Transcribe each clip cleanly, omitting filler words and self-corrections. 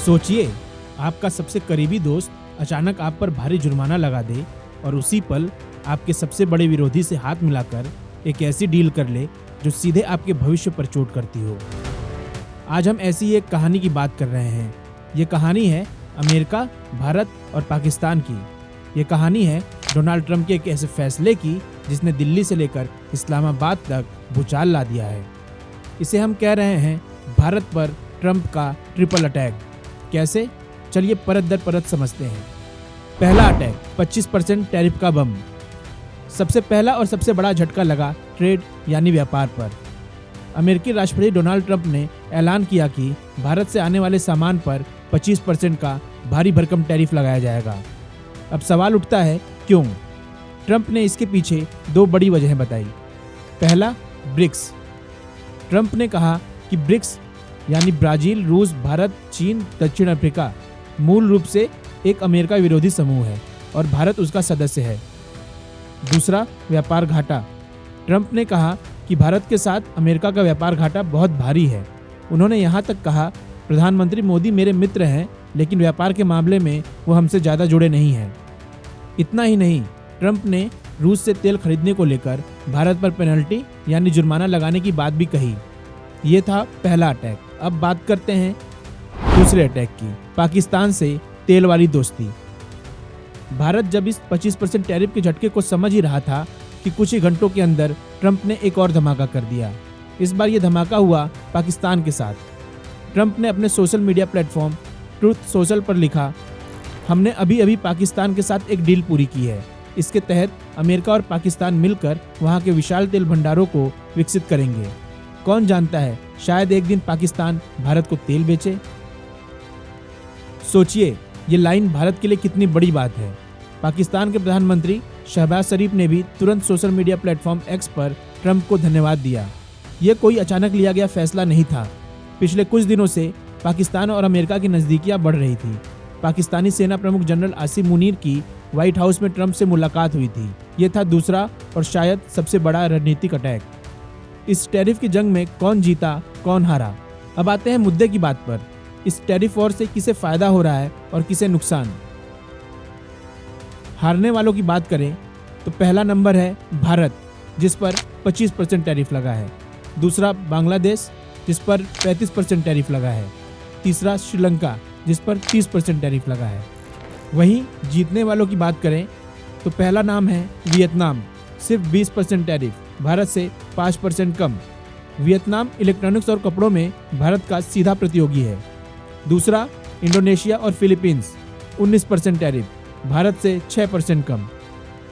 सोचिए, आपका सबसे करीबी दोस्त अचानक आप पर भारी जुर्माना लगा दे और उसी पल आपके सबसे बड़े विरोधी से हाथ मिलाकर एक ऐसी डील कर ले जो सीधे आपके भविष्य पर चोट करती हो। आज हम ऐसी एक कहानी की बात कर रहे हैं। ये कहानी है अमेरिका, भारत और पाकिस्तान की। ये कहानी है डोनाल्ड ट्रंप के एक ऐसे फैसले की जिसने दिल्ली से लेकर इस्लामाबाद तक भूचाल ला दिया है। इसे हम कह रहे हैं भारत पर ट्रंप का ट्रिपल अटैक। कैसे? चलिए परत दर परत समझते हैं। पहला अटैक, 25% टैरिफ का बम। सबसे पहला और सबसे बड़ा झटका लगा ट्रेड यानी व्यापार पर। अमेरिकी राष्ट्रपति डोनाल्ड ट्रंप ने ऐलान किया कि भारत से आने वाले सामान पर 25% का भारी भरकम टैरिफ लगाया जाएगा। अब सवाल उठता है, क्यों? ट्रंप ने इसके पीछे दो बड़ी वजहें बताई। पहला, ब्रिक्स। ट्रंप ने कहा कि ब्रिक्स यानी ब्राजील, रूस, भारत, चीन, दक्षिण अफ्रीका मूल रूप से एक अमेरिका विरोधी समूह है और भारत उसका सदस्य है। दूसरा, व्यापार घाटा। ट्रंप ने कहा कि भारत के साथ अमेरिका का व्यापार घाटा बहुत भारी है। उन्होंने यहाँ तक कहा, प्रधानमंत्री मोदी मेरे मित्र हैं, लेकिन व्यापार के मामले में वो हमसे ज़्यादा जुड़े नहीं हैं। इतना ही नहीं, ट्रंप ने रूस से तेल खरीदने को लेकर भारत पर पेनल्टी यानी जुर्माना लगाने की बात भी कही। ये था पहला अटैक। अब बात करते हैं दूसरे अटैक की, पाकिस्तान से तेल वाली दोस्ती। भारत जब इस 25% टैरिफ के झटके को समझ ही रहा था कि कुछ ही घंटों के अंदर ट्रंप ने एक और धमाका कर दिया। इस बार ये धमाका हुआ पाकिस्तान के साथ। ट्रंप ने अपने social media platform truth social पर लिखा, हमने अभी अभी पाकिस्तान के साथ एक डील पूरी की है। इसके तहत अमेरिका और पाकिस्तान मिलकर वहां के विशाल तेल भंडारों को विकसित करेंगे। कौन जानता है, शायद एक दिन पाकिस्तान भारत को तेल बेचे। सोचिए, ये लाइन भारत के लिए कितनी बड़ी बात है। पाकिस्तान के प्रधानमंत्री शहबाज शरीफ ने भी तुरंत सोशल मीडिया प्लेटफॉर्म एक्स पर ट्रंप को धन्यवाद दिया। ये कोई अचानक लिया गया फैसला नहीं था। पिछले कुछ दिनों से पाकिस्तान और अमेरिका की नज़दीकियां बढ़ रही थी। पाकिस्तानी सेना प्रमुख जनरल आसिम मुनीर की व्हाइट हाउस में ट्रंप से मुलाकात हुई थी। ये था दूसरा और शायद सबसे बड़ा रणनीतिक अटैक। इस टैरिफ की जंग में कौन जीता, कौन हारा? अब आते हैं मुद्दे की बात पर। इस टैरिफ वॉर से किसे फायदा हो रहा है और किसे नुकसान? हारने वालों की बात करें तो पहला नंबर है भारत, जिस पर 25% टैरिफ लगा है। दूसरा बांग्लादेश, जिस पर 35% टैरिफ लगा है। तीसरा श्रीलंका, जिस पर 30% टैरिफ लगा है। वहीं जीतने वालों की बात करें तो पहला नाम है वियतनाम, सिर्फ 20% टैरिफ, भारत से 5% कम। वियतनाम इलेक्ट्रॉनिक्स और कपड़ों में भारत का सीधा प्रतियोगी है। दूसरा इंडोनेशिया और फिलीपींस, 19% टैरिफ, भारत से 6% कम।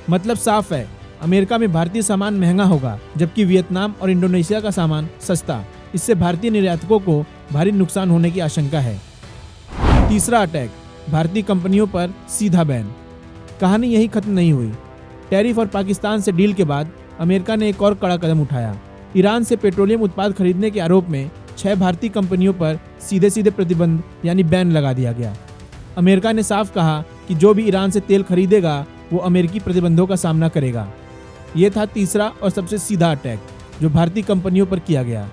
मतलब साफ है, अमेरिका में भारतीय सामान महंगा होगा, जबकि वियतनाम और इंडोनेशिया का सामान सस्ता। इससे भारतीय निर्यातकों को भारी नुकसान होने की आशंका है। तीसरा अटैक, भारतीय कंपनियों पर सीधा बैन। कहानी यही खत्म नहीं हुई। टैरिफ और पाकिस्तान से डील के बाद अमेरिका ने एक और कड़ा कदम उठाया। ईरान से पेट्रोलियम उत्पाद खरीदने के आरोप में 6 भारतीय कंपनियों पर सीधे सीधे प्रतिबंध यानी बैन लगा दिया गया। अमेरिका ने साफ कहा कि जो भी ईरान से तेल खरीदेगा वो अमेरिकी प्रतिबंधों का सामना करेगा। ये था तीसरा और सबसे सीधा अटैक जो भारतीय कंपनियों पर किया गया।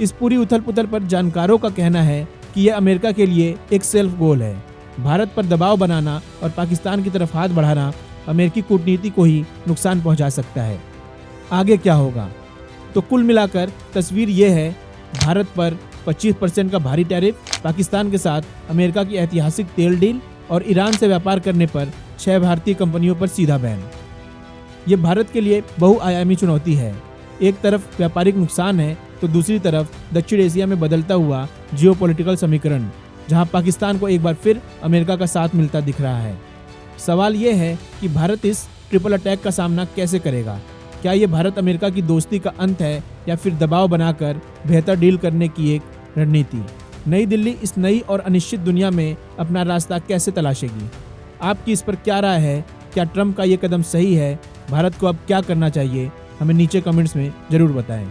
इस पूरी उथल पुथल पर जानकारों का कहना है कि यह अमेरिका के लिए एक सेल्फ गोल है। भारत पर दबाव बनाना और पाकिस्तान की तरफ हाथ बढ़ाना अमेरिकी कूटनीति को ही नुकसान पहुंचा सकता है। आगे क्या होगा? तो कुल मिलाकर तस्वीर ये है, भारत पर 25% का भारी टैरिफ, पाकिस्तान के साथ अमेरिका की ऐतिहासिक तेल डील और ईरान से व्यापार करने पर 6 भारतीय कंपनियों पर सीधा बैन। ये भारत के लिए बहुआयामी चुनौती है। एक तरफ व्यापारिक नुकसान है तो दूसरी तरफ दक्षिण एशिया में बदलता हुआ जियोपॉलिटिकल समीकरण, जहां पाकिस्तान को एक बार फिर अमेरिका का साथ मिलता दिख रहा है। सवाल ये है कि भारत इस ट्रिपल अटैक का सामना कैसे करेगा? क्या ये भारत अमेरिका की दोस्ती का अंत है या फिर दबाव बनाकर बेहतर डील करने की एक रणनीति? नई दिल्ली इस नई और अनिश्चित दुनिया में अपना रास्ता कैसे तलाशेगी? आपकी इस पर क्या राय है? क्या ट्रंप का ये कदम सही है? भारत को अब क्या करना चाहिए? हमें नीचे कमेंट्स में जरूर बताएं।